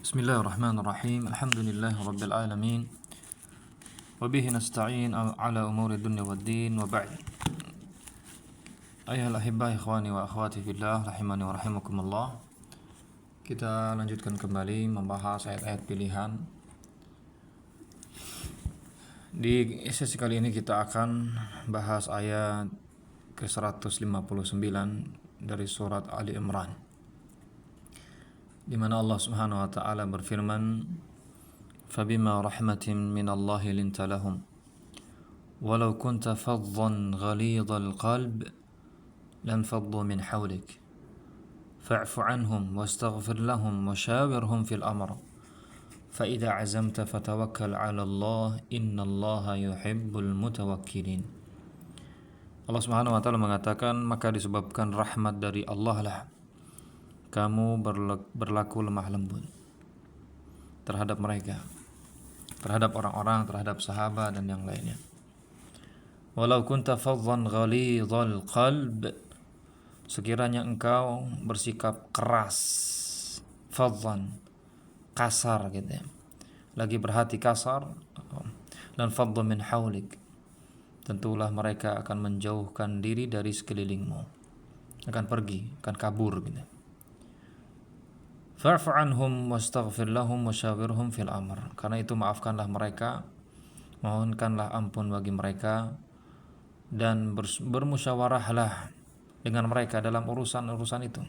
Bismillahirrahmanirrahim. Alhamdulillahi rabbil alamin. Wa bihi nasta'in ala umuri dunya waddin wa ba'd. Ayuhal ahibba ikhwani wa akhwati fillah rahimani wa rahimakumullah. Kita lanjutkan kembali membahas ayat-ayat pilihan. Di sesi kali ini kita akan bahas ayat ke-159 dari surat Ali Imran, di mana Allah Subhanahu wa taala berfirman, "Fabima rahmatin minallahi linta lahum, walau kunta faddan ghalidhal qalb lanfaddu min hawlik, fa'fu anhum wastaghfir lahum washawirhum fil amr, fa idza azamta fatawakkal 'ala Allah innallaha yuhibbul mutawakkilin." Allah Subhanahu wa taala mengatakan, maka disebabkan rahmat dari Allah lah kamu berlaku lemah lembut terhadap mereka, terhadap orang-orang, terhadap sahabat dan yang lainnya. Walau kunta faddan ghalidhal qalb, sekiranya engkau bersikap keras, faddan, kasar gitu ya, lagi berhati kasar, dan faddu min haulik, tentulah mereka akan menjauhkan diri dari sekelilingmu, akan pergi, akan kabur gitu. Fa'fu anhum wastaghfir lahum wasyawirhum fil amr, karena itu maafkanlah mereka, mohonkanlah ampun bagi mereka, dan bermusyawarahlah dengan mereka dalam urusan-urusan itu.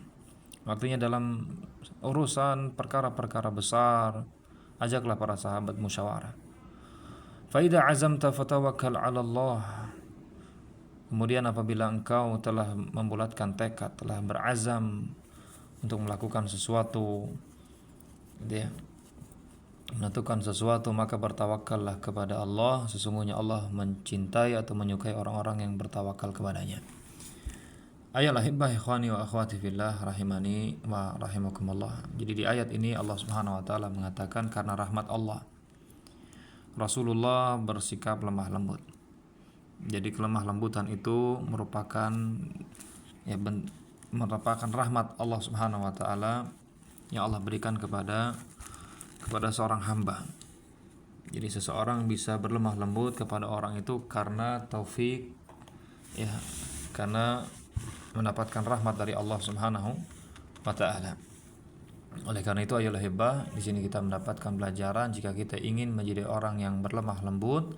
Artinya dalam urusan perkara-perkara besar, ajaklah para sahabat musyawarah. Fa idza azamta fatawakkal 'ala Allah, kemudian apabila engkau telah membulatkan tekad, telah berazam untuk melakukan sesuatu, dia menentukan sesuatu, maka bertawakallah kepada Allah. Sesungguhnya Allah mencintai atau menyukai orang-orang yang bertawakal kepadanya. Ayolah hibbah ikhwani wa akhwati fillah rahimani wa rahimakumullah. Jadi di ayat ini Allah Subhanahu wa taala mengatakan karena rahmat Allah Rasulullah bersikap lemah lembut. Jadi kelemah lembutan itu merupakan merupakan rahmat Allah Subhanahu wa taala yang Allah berikan kepada seorang hamba. Jadi seseorang bisa berlemah lembut kepada orang itu karena taufik, ya, karena mendapatkan rahmat dari Allah Subhanahu wa taala. Oleh karena itu ayolah hibbah, di sini kita mendapatkan pelajaran, jika kita ingin menjadi orang yang berlemah lembut,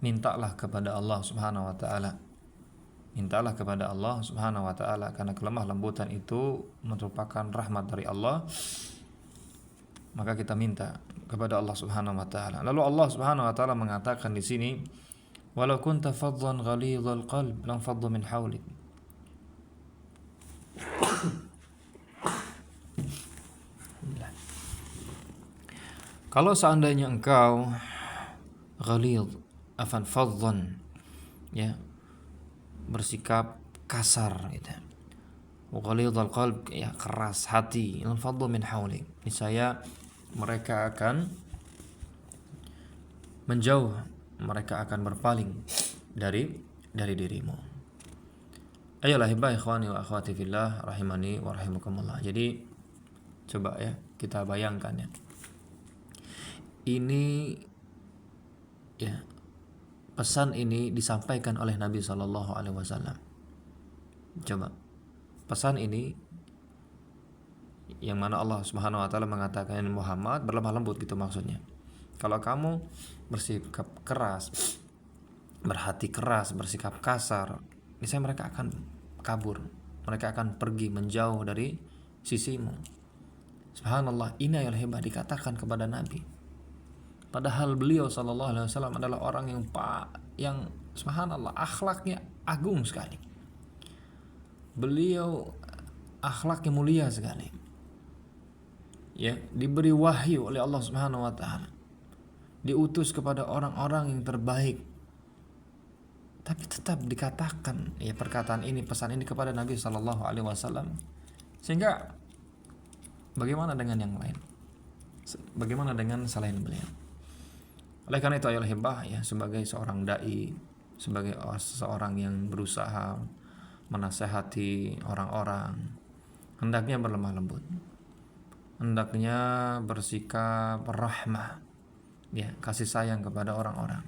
mintalah kepada Allah Subhanahu wa taala. Mintalah kepada Allah Subhanahu wa taala, karena kelemah lembutan itu merupakan rahmat dari Allah. Maka kita minta kepada Allah Subhanahu wa taala. Lalu Allah Subhanahu wa taala mengatakan di sini, "Walau kunta faddan ghalidhal qalb lam faddu min hawlik." Kalau seandainya engkau ghalidh, faddan, ya, bersikap kasar gitu. Ghalidhal qalb, ya, keras hati, lan faddu min hawlik, niscaya mereka akan menjauh, mereka akan berpaling dari dirimu. Ayolah hibah ikhwani wa akhwati fillah rahimani wa rahimakumullah. Jadi coba ya kita bayangkan ya, ini ya, pesan ini disampaikan oleh Nabi SAW. Coba, pesan ini yang mana Allah Subhanahu wa taala mengatakan, Muhammad berlemah lembut gitu maksudnya. Kalau kamu bersikap keras, berhati keras, bersikap kasar, niscaya mereka akan kabur, mereka akan pergi menjauh dari sisimu. Subhanallah, ini adalah hebat dikatakan kepada Nabi. Padahal beliau sallallahu alaihi wasallam adalah orang yang subhanallah akhlaknya agung sekali. Beliau akhlaknya mulia sekali. Ya, diberi wahyu oleh Allah Subhanahu wa taala. Diutus kepada orang-orang yang terbaik. Tapi tetap dikatakan ya perkataan ini, pesan ini kepada Nabi sallallahu alaihi wasallam. Sehingga bagaimana dengan yang lain? Bagaimana dengan selain beliau? Oleh karena itu ayolah hibbah ya, sebagai seorang dai, sebagai seorang yang berusaha menasehati orang-orang, hendaknya berlemah lembut. hendaknya bersikap rahmah, ya, kasih sayang kepada orang-orang.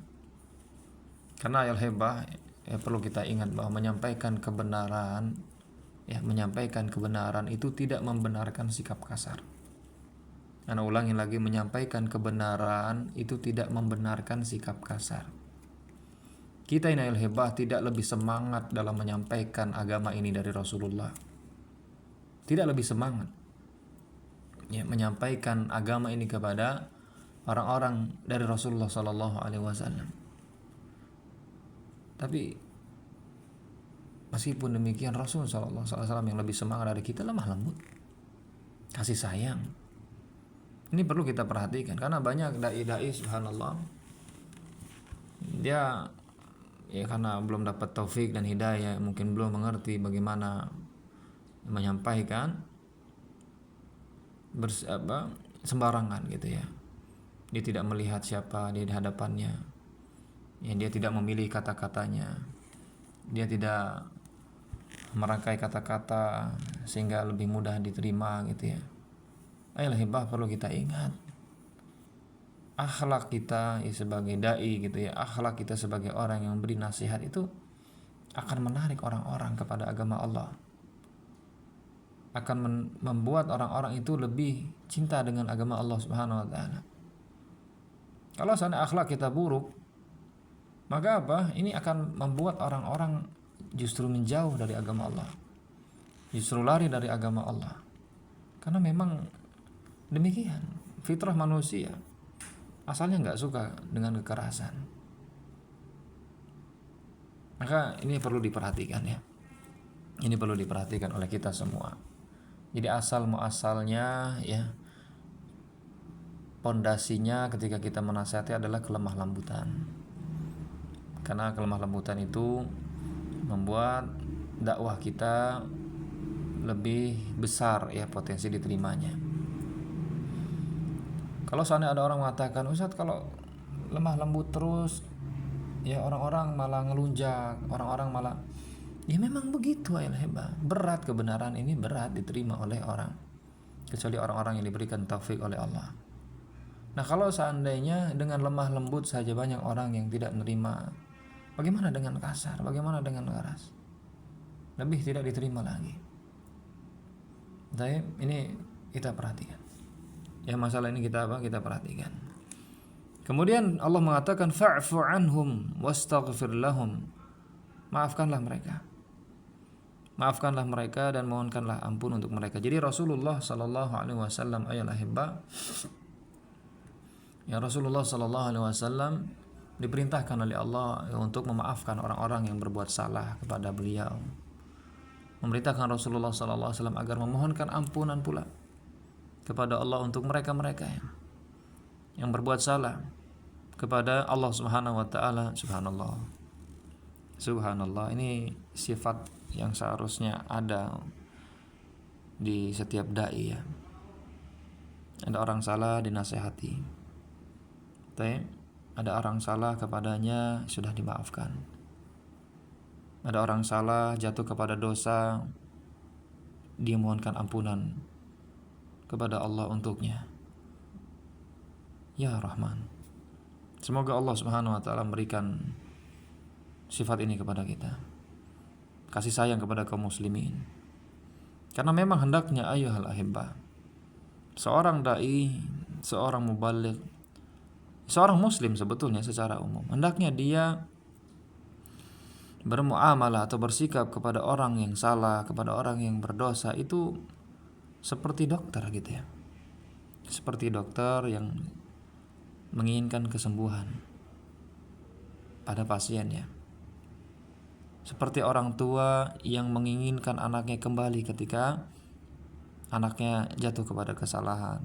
Karena ayat hebah, ya, perlu kita ingat bahwa menyampaikan kebenaran, ya, menyampaikan kebenaran itu tidak membenarkan sikap kasar. Karena ulangi lagi, menyampaikan kebenaran itu tidak membenarkan sikap kasar. Kita ini ayat hebah tidak lebih semangat dalam menyampaikan agama ini dari Rasulullah. Tidak lebih semangat, ya, menyampaikan agama ini kepada orang-orang dari Rasulullah Sallallahu Alaihi Wasallam. Tapi meskipun demikian, Rasul Sallallahu Alaihi Wasallam yang lebih semangat dari kita lemah lembut, kasih sayang. Ini perlu kita perhatikan karena banyak dai-dai, subhanallah, dia, ya, karena belum dapat taufik dan hidayah, mungkin belum mengerti bagaimana menyampaikan sembarangan gitu ya. Dia tidak melihat siapa di hadapannya, ya, dia tidak memilih kata-katanya, dia tidak merangkai kata-kata sehingga lebih mudah diterima gitu ya. Ayolah hibah, perlu kita ingat akhlak kita, ya, sebagai dai gitu ya, akhlak kita sebagai orang yang beri nasihat itu akan menarik orang-orang kepada agama Allah, akan membuat orang-orang itu lebih cinta dengan agama Allah Subhanahu wa taala. Kalau seandainya akhlak kita buruk, maka apa? Ini akan membuat orang-orang justru menjauh dari agama Allah, justru lari dari agama Allah. Karena memang demikian fitrah manusia, asalnya nggak suka dengan kekerasan. Maka ini perlu diperhatikan ya. Ini perlu diperhatikan oleh kita semua. Jadi asal muasalnya, ya, pondasinya ketika kita menasihati adalah kelemah lembutan. Karena kelemah lembutan itu membuat dakwah kita lebih besar, ya, potensi diterimanya. Kalau seandainya ada orang mengatakan, Ustadz, kalau lemah lembut terus, ya, orang-orang malah ngelunjak, orang-orang malah, ya, memang begitu ayat hebah. Berat kebenaran ini, berat diterima oleh orang, kecuali orang-orang yang diberikan taufik oleh Allah. Nah, kalau seandainya dengan lemah lembut saja banyak orang yang tidak menerima, bagaimana dengan kasar, bagaimana dengan keras? Lebih tidak diterima lagi. Tapi ini kita perhatikan. Ya, masalah ini kita perhatikan. Kemudian Allah mengatakan fa'fu anhum wastaghfir lahum. Maafkanlah mereka. Maafkanlah mereka dan mohonkanlah ampun untuk mereka. Jadi Rasulullah sallallahu alaihi wasallam, ayalah hibba, ya, Rasulullah sallallahu alaihi wasallam diperintahkan oleh Allah untuk memaafkan orang-orang yang berbuat salah kepada beliau. Memerintahkan Rasulullah sallallahu alaihi wasallam agar memohonkan ampunan pula kepada Allah untuk mereka-mereka yang berbuat salah kepada Allah Subhanahu wa taala. Subhanallah. Subhanallah, ini sifat yang seharusnya ada di setiap dai, ya. Ada orang salah dinasehati. Ada orang salah kepadanya sudah dimaafkan. Ada orang salah jatuh kepada dosa, dia mohonkan ampunan kepada Allah untuknya. Ya Rahman, semoga Allah Subhanahu wa taala memberikan sifat ini kepada kita, kasih sayang kepada kaum muslimin. Karena memang hendaknya ayyuhal ahibbah, seorang dai, seorang mubaligh, seorang muslim sebetulnya secara umum, hendaknya dia bermuamalah atau bersikap kepada orang yang salah, kepada orang yang berdosa itu seperti dokter gitu ya. Seperti dokter yang menginginkan kesembuhan pada pasiennya. Seperti orang tua yang menginginkan anaknya kembali ketika anaknya jatuh kepada kesalahan.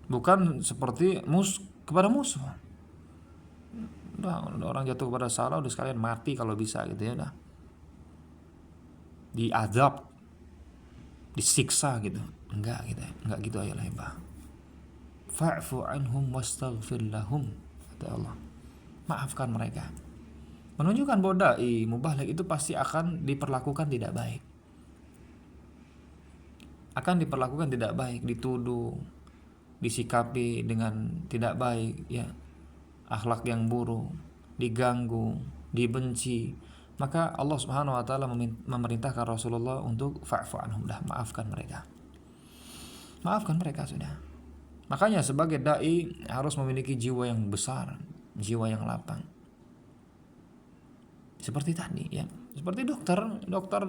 Bukan seperti kepada musuh. Udah orang jatuh kepada salah, udah sekalian mati kalau bisa gitu ya, udah diazab, disiksa gitu. Enggak gitu, enggak gitu ayolah hibah. Fa'fu anhum wastaghfir lahum, kata Allah. Maafkan mereka. Menunjukkan bahwa dai mubaligh itu pasti akan diperlakukan tidak baik. akan diperlakukan tidak baik, dituduh, disikapi dengan tidak baik, ya, akhlak yang buruk, diganggu, dibenci. Maka Allah Subhanahu wa taala memerintahkan Rasulullah untuk fa'fu anhum, dah maafkan mereka. Maafkan mereka sudah. Makanya sebagai dai harus memiliki jiwa yang besar, jiwa yang lapang. Seperti tadi, ya. Seperti dokter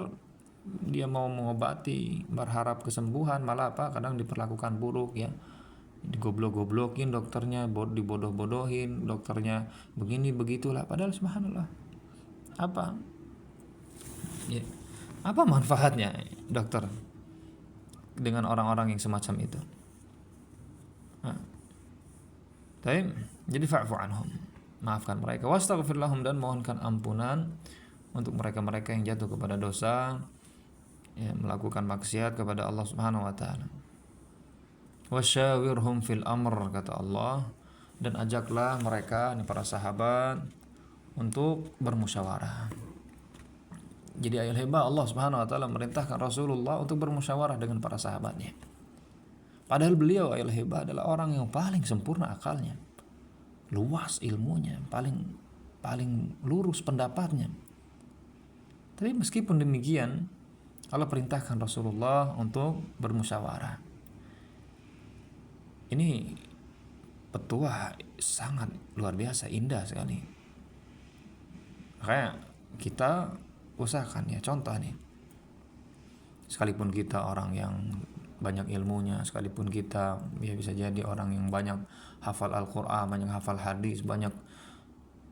dia mau mengobati, berharap kesembuhan, malah kadang diperlakukan buruk, ya. Digoblok-goblokin dokternya, dibodoh-bodohin dokternya, begini begitulah. Padahal subhanallah, apa ya, apa manfaatnya dokter dengan orang-orang yang semacam itu? Jadi fa'fu anhum, maafkan mereka, wastaghfir lahum, dan mohonkan ampunan untuk mereka-mereka yang jatuh kepada dosa, ya, melakukan maksiat kepada Allah Subhanahu wa taala. Wasyawirhum fil amr, kata Allah, dan ajaklah mereka, ini para sahabat, untuk bermusyawarah. Jadi ayat hebat, Allah Subhanahu wa taala merintahkan Rasulullah untuk bermusyawarah dengan para sahabatnya. Padahal beliau ayat hebat adalah orang yang paling sempurna akalnya, luas ilmunya, paling lurus pendapatnya. Tapi meskipun demikian, Allah perintahkan Rasulullah untuk bermusyawarah. Ini petua sangat luar biasa, indah sekali. Makanya kita usahakan, ya, contoh nih, sekalipun kita orang yang banyak ilmunya, sekalipun kita, ya, bisa jadi orang yang banyak hafal Al-Quran, banyak hafal hadis, banyak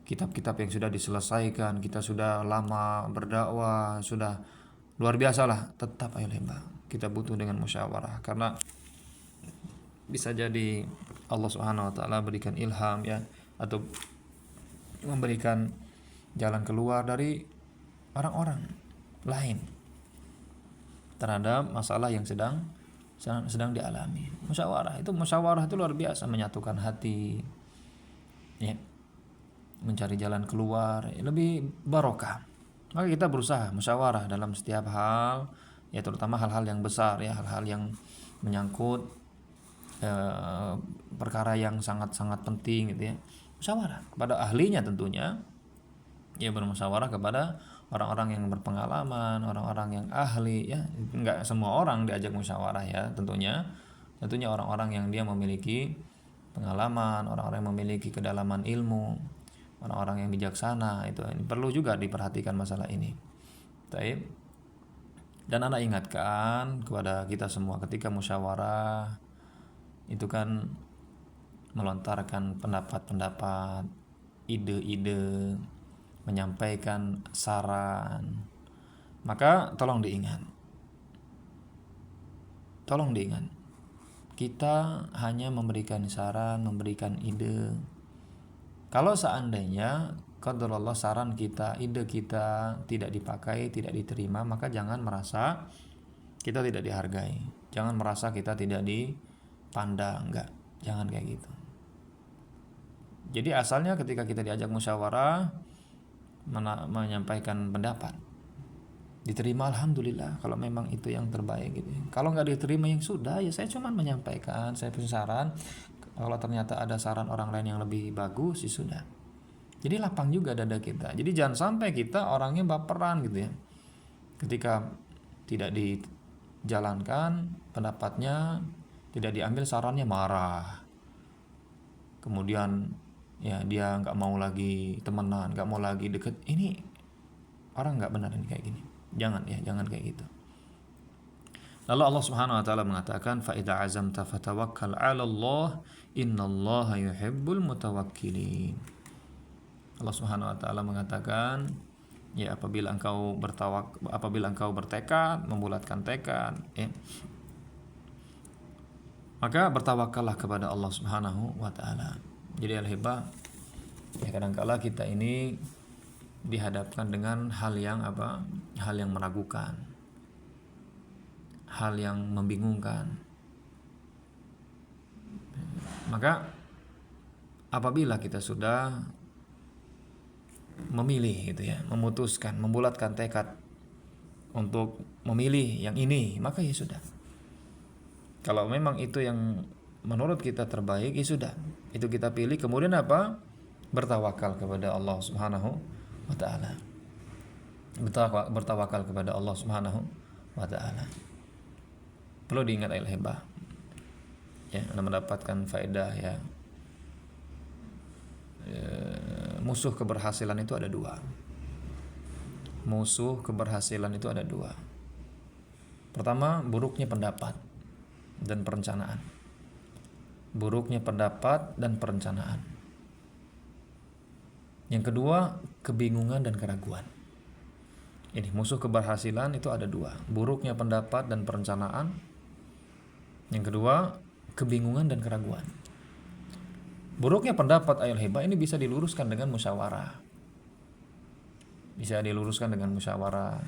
kitab-kitab yang sudah diselesaikan, kita sudah lama berdakwah, sudah luar biasa lah, tetap ayo lembah, kita butuh dengan musyawarah. Karena bisa jadi Allah Subhanahu wa taala berikan ilham, ya, atau memberikan jalan keluar dari orang-orang lain terhadap masalah yang sedang dialami. Musyawarah itu luar biasa, menyatukan hati, ya, mencari jalan keluar, ya, lebih barokah. Maka kita berusaha musyawarah dalam setiap hal, ya, terutama hal-hal yang besar, ya, hal-hal yang menyangkut perkara yang sangat-sangat penting, gitu, ya. Musyawarah kepada ahlinya tentunya, ya, bermusyawarah kepada orang-orang yang berpengalaman, orang-orang yang ahli, ya. Enggak semua orang diajak musyawarah, ya, tentunya orang-orang yang dia memiliki pengalaman, orang-orang yang memiliki kedalaman ilmu, orang-orang yang bijaksana. Ini perlu juga diperhatikan masalah ini. Baik. Dan anak ingatkan kepada kita semua, ketika musyawarah itu kan melontarkan pendapat-pendapat, ide-ide, menyampaikan saran. Maka tolong diingat, kita hanya memberikan saran, memberikan ide. Kalau seandainya qadarullah saran kita, ide kita tidak dipakai, tidak diterima, maka jangan merasa kita tidak dihargai, jangan merasa kita tidak dipandang, enggak, jangan kayak gitu. Jadi asalnya ketika kita diajak musyawarah, menyampaikan pendapat, diterima alhamdulillah, kalau memang itu yang terbaik, gitu. Kalau nggak diterima, yang sudah, ya, saya cuma menyampaikan, saya punya saran. Kalau ternyata ada saran orang lain yang lebih bagus, ya sudah. Jadi lapang juga dada kita. Jadi jangan sampai kita orangnya baperan, gitu, ya. Ketika tidak dijalankan pendapatnya, tidak diambil sarannya, marah. Kemudian, ya, dia nggak mau lagi temenan, nggak mau lagi deket. Ini orang nggak benar ini kayak gini. Jangan, ya, jangan kayak gitu. Lalu Allah Subhanahu wa taala mengatakan, fa idza azamta fatawakkal 'ala Allah, innallaha yuhibbul mutawakkilin. Allah Subhanahu wa taala mengatakan, ya, apabila engkau bertekad, membulatkan tekad, ya, maka bertawakallah kepada Allah Subhanahu wa taala. Jadi al-hibah, ya, kadang-kala kita ini dihadapkan dengan hal yang meragukan, hal yang membingungkan. Maka apabila kita sudah memilih, gitu, ya, memutuskan, membulatkan tekad untuk memilih yang ini, maka ya sudah, Kalau memang itu yang menurut kita terbaik, ya sudah, itu kita pilih. Kemudian apa? Bertawakal kepada Allah Subhanahu wa taala. Bertawakal kepada Allah Subhanahu wa taala. Perlu diingat al-hibah. Ya, Anda mendapatkan faedah ya. Musuh keberhasilan itu ada dua. Musuh keberhasilan itu ada dua. Pertama, buruknya pendapat dan perencanaan. Buruknya pendapat dan perencanaan. Yang kedua, kebingungan dan keraguan. Ini musuh keberhasilan itu ada dua. Buruknya pendapat dan perencanaan. Yang kedua, kebingungan dan keraguan. Buruknya pendapat ayat hibah ini bisa diluruskan dengan musyawarah. Bisa diluruskan dengan musyawarah.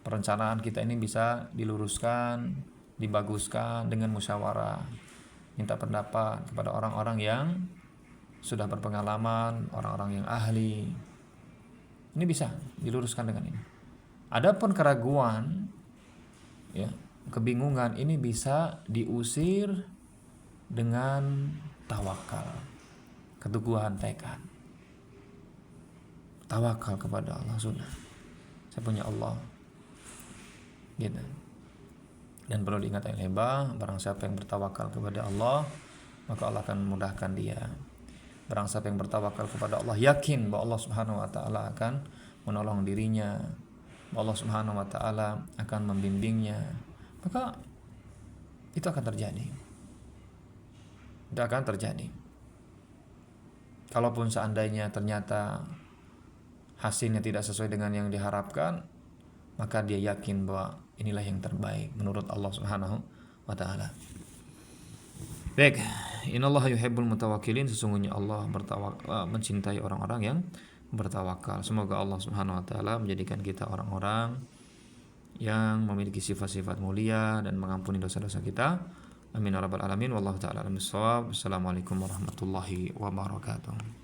Perencanaan kita ini bisa diluruskan, dibaguskan dengan musyawarah. Minta pendapat kepada orang-orang yang sudah berpengalaman, orang-orang yang ahli. Ini bisa diluruskan dengan ini. Adapun keraguan, ya, kebingungan ini bisa diusir dengan tawakal, keteguhan tekad. Tawakal kepada Allah, sudah. Saya punya Allah. Gitu. Dan perlu diingat yang hebat, barang siapa yang bertawakal kepada Allah, maka Allah akan memudahkan dia. Barang siapa yang bertawakal kepada Allah, yakin bahwa Allah Subhanahu wa taala akan menolong dirinya, bahwa Allah Subhanahu wa taala akan membimbingnya, maka itu akan terjadi. Itu akan terjadi. Kalaupun seandainya ternyata hasilnya tidak sesuai dengan yang diharapkan, maka dia yakin bahwa inilah yang terbaik menurut Allah Subhanahu wa taala. Baik, innallaha yuhibbul mutawakkilin, sesungguhnya Allah mencintai orang-orang yang bertawakal. Semoga Allah Subhanahu wa taala menjadikan kita orang-orang yang memiliki sifat-sifat mulia dan mengampuni dosa-dosa kita. Amin ya rabbal alamin. Wallahu taala a'lam bissawab. Assalamualaikum warahmatullahi wabarakatuh.